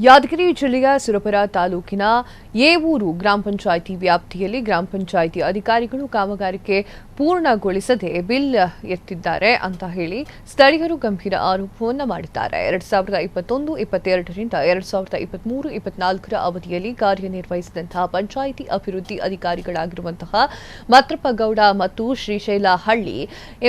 ಯಾದಗಿರಿ ಜಿಲ್ಲೆಯ ಸುರಪುರ ತಾಲೂಕಿನ ಏವೂರು ಗ್ರಾಮ ಪಂಚಾಯಿತಿ ವ್ಯಾಪ್ತಿಯಲ್ಲಿ ಗ್ರಾಮ ಪಂಚಾಯಿತಿ ಅಧಿಕಾರಿಗಳು ಕಾಮಗಾರಿಕೆ ಪೂರ್ಣಗೊಳಿಸದೆ ಬಿಲ್ ಎತ್ತಿದ್ದಾರೆ ಅಂತ ಹೇಳಿ ಸ್ಥಳೀಯರು ಗಂಭೀರ ಆರೋಪವನ್ನು ಮಾಡಿದ್ದಾರೆ. 2021-22ರಿಂದ 2023-24ರ ಅವಧಿಯಲ್ಲಿ ಕಾರ್ಯನಿರ್ವಹಿಸಿದಂತಹ ಪಂಚಾಯಿತಿ ಅಭಿವೃದ್ಧಿ ಅಧಿಕಾರಿಗಳಾಗಿರುವಂತಹ ಮತ್ರಪ್ಪ ಗೌಡ ಮತ್ತು ಶ್ರೀಶೈಲ ಹಳ್ಳಿ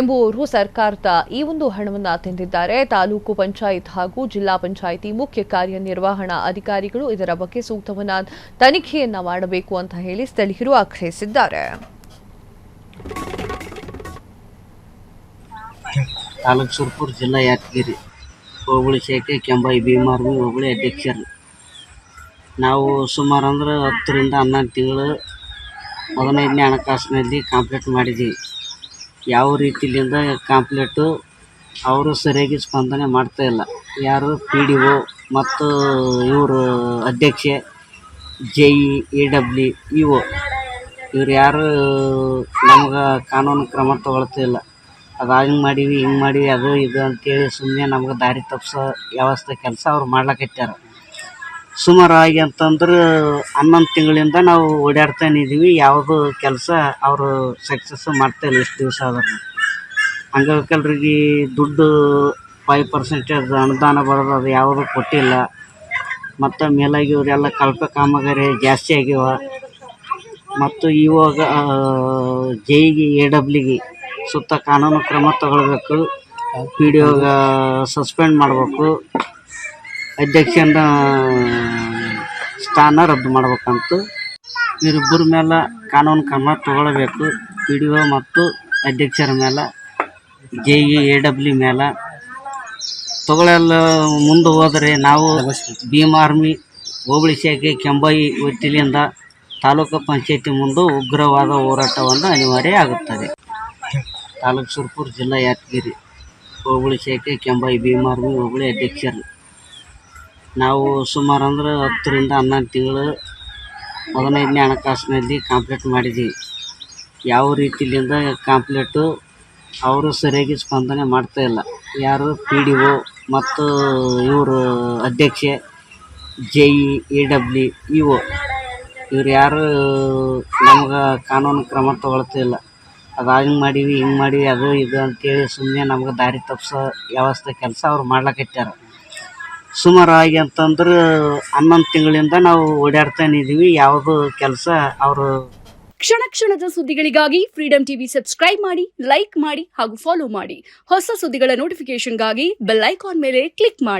ಎಂಬುವರು ಸರ್ಕಾರದ ಈ ಒಂದು ಹಣವನ್ನು ತಿಂದಿದ್ದಾರೆ. ತಾಲೂಕು ಪಂಚಾಯತ್ ಹಾಗೂ ಜಿಲ್ಲಾ ಪಂಚಾಯಿತಿ ಮುಖ್ಯ ಕಾರ್ಯನಿರ್ವಹಣಾ ಅಧಿಕಾರಿಗಳು ಇದರ ಬಗ್ಗೆ ಸೂಕ್ತವನ್ನ ತನಿಖೆಯನ್ನ ಮಾಡಬೇಕು ಅಂತ ಹೇಳಿ ಸ್ಥಳೀಯರು ಆಗ್ರಹಿಸಿದ್ದಾರೆ. ತಾಲೂಕು ಸುರಪುರ ಜಿಲ್ಲಾ ಯಾದಗಿರಿ ಹೋಬಳಿ ಶಾಖೆ ಕೆಂಬಾಯಿ ಭೀಮಾರ್ಮಿ ಹೋಬಳಿ ಅಧ್ಯಕ್ಷರು. ನಾವು ಸುಮಾರು ಅಂದ್ರೆ 10ರಿಂದ 11 ತಿಂಗಳು 15ನೇ ಹಣಕಾಸಿನಲ್ಲಿ ಕಂಪ್ಲೀಟ್ ಮಾಡಿದ್ದೀವಿ. ಯಾವ ರೀತಿಯಿಂದ ಕಂಪ್ಲೀಟು ಅವರು ಸರಿಯಾಗಿ ಸ್ಪಂದನೆ ಮಾಡ್ತಾ ಇಲ್ಲ. ಯಾರು PDO ಮತ್ತು ಇವರು ಅಧ್ಯಕ್ಷೆ JE AW EO ಇವ್ರು ಯಾರು ನಮ್ಗೆ ಕಾನೂನು ಕ್ರಮ ತಗೊಳ್ತಾ ಇಲ್ಲ. ಅದು ಹಂಗೆ ಮಾಡೀವಿ ಹಿಂಗೆ ಮಾಡೀವಿ ಅದು ಇದು ಅಂತೇಳಿ ಸುಮ್ಮನೆ ನಮ್ಗೆ ದಾರಿ ತಪ್ಪಿಸೋ ವ್ಯವಸ್ಥೆ ಕೆಲಸ ಅವ್ರು ಮಾಡ್ಲಕತ್ಯಾರ. ಸುಮಾರಾಗಿ ಅಂತಂದ್ರೆ 11 ತಿಂಗಳಿಂದ ನಾವು ಓಡಾಡ್ತಾನೆ ಇದ್ದೀವಿ. ಯಾವುದು ಕೆಲಸ ಅವರು ಸಕ್ಸಸ್ ಮಾಡ್ತಾಯಿಲ್ಲ. ಎಷ್ಟು ದಿವಸ ಆದ್ರೂ ಅಂಗವಿಕಲರಿಗೆ ದುಡ್ಡು 5% ಅನುದಾನ ಬರೋದು ಅದು ಯಾವುದೂ ಕೊಟ್ಟಿಲ್ಲ. ಮತ್ತು ಮೇಲಾಗಿ ಇವರೆಲ್ಲ ಕಳಪೆ ಕಾಮಗಾರಿ ಜಾಸ್ತಿ ಆಗ್ಯಾವ. ಮತ್ತು ಇವಾಗ JE AWಗೆ ಸುತ್ತ ಕಾನೂನು ಕ್ರಮ ತಗೊಳ್ಬೇಕು. PDOಗೆ ಸಸ್ಪೆಂಡ್ ಮಾಡಬೇಕು. ಅಧ್ಯಕ್ಷನ ಸ್ಥಾನ ರದ್ದು ಮಾಡ್ಬೇಕಂತ ಇವರಿಬ್ಬರ ಮೇಲೆ ಕಾನೂನು ಕ್ರಮ ತಗೊಳ್ಬೇಕು. PDO ಮತ್ತು ಅಧ್ಯಕ್ಷರ ಮೇಲೆ JE AW ಮೇಲೆ ತಗೊಳ್ಳಲ್ಲ. ಮುಂದೆ ಹೋದರೆ ನಾವು ಭೀಮಾರ್ಮಿ ಹೋಬಳಿ ಶಾಖೆ ಕೆಂಬಾಯಿ ವತಿಯಿಂದ ತಾಲೂಕು ಪಂಚಾಯತಿ ಮುಂದೆ ಉಗ್ರವಾದ ಹೋರಾಟವನ್ನು ಅನಿವಾರ್ಯ ಆಗುತ್ತದೆ. ತಾಲೂಕು ಸುರಪುರ ಜಿಲ್ಲಾ ಯಾದಗಿರಿ ಹೋಬಳಿ ಶಾಖೆ ಕೆಂಬಾಯಿ ಭೀಮಾರ್ಮಿ ಹೋಬಳಿ ಅಧ್ಯಕ್ಷರು. ನಾವು ಸುಮಾರು ಅಂದ್ರೆ 10ರಿಂದ 11 ತಿಂಗಳು 15ನೇ ಹಣಕಾಸಿನಲ್ಲಿ ಕಂಪ್ಲೀಟ್ ಮಾಡಿದ್ದೀವಿ. ಯಾವ ರೀತಿಯಿಂದ ಕಂಪ್ಲೀಟು ಅವರು ಸರಿಯಾಗಿ ಸ್ಪಂದನೆ ಮಾಡ್ತಾ ಇಲ್ಲ. ಯಾರು PDO ಮತ್ತು ಇವರು ಅಧ್ಯಕ್ಷೆ JE AW EO ಇವ್ರು ಯಾರು ನಮ್ಗೆ ಕಾನೂನು ಕ್ರಮ ತಗೊಳ್ತಾ ಇಲ್ಲ. ಅದು ಹಂಗೆ ಮಾಡೀವಿ ಹಿಂಗೆ ಮಾಡೀವಿ ಅದು ಇದು ಅಂತೇಳಿ ಸುಮ್ಮನೆ ನಮ್ಗೆ ದಾರಿ ತಪ್ಪಿಸೋ ವ್ಯವಸ್ಥೆ ಕೆಲಸ ಅವ್ರು ಮಾಡ್ಲಕತ್ಯಾರ. ಸುಮಾರಾಗಿ ಅಂತಂದ್ರೆ 11 ತಿಂಗಳಿಂದ ನಾವು ಓಡಾಡ್ತಾನೆ ಇದ್ದೀವಿ. ಯಾವುದು ಕೆಲಸ ಅವರು ಕ್ಷಣ ಕ್ಷಣದ ಸುದ್ದಿಗಳಿಗಾಗಿ ಫ್ರೀಡಂ ಟಿವಿ ಸಬ್ಸ್ಕ್ರೈಬ್ ಮಾಡಿ, ಲೈಕ್ ಮಾಡಿ ಹಾಗೂ ಫಾಲೋ ಮಾಡಿ. ಹೊಸ ಸುದ್ದಿಗಳ ನೋಟಿಫಿಕೇಶನ್ಗಾಗಿ ಬೆಲ್ ಐಕಾನ್ ಮೇಲೆ ಕ್ಲಿಕ್ ಮಾಡಿ.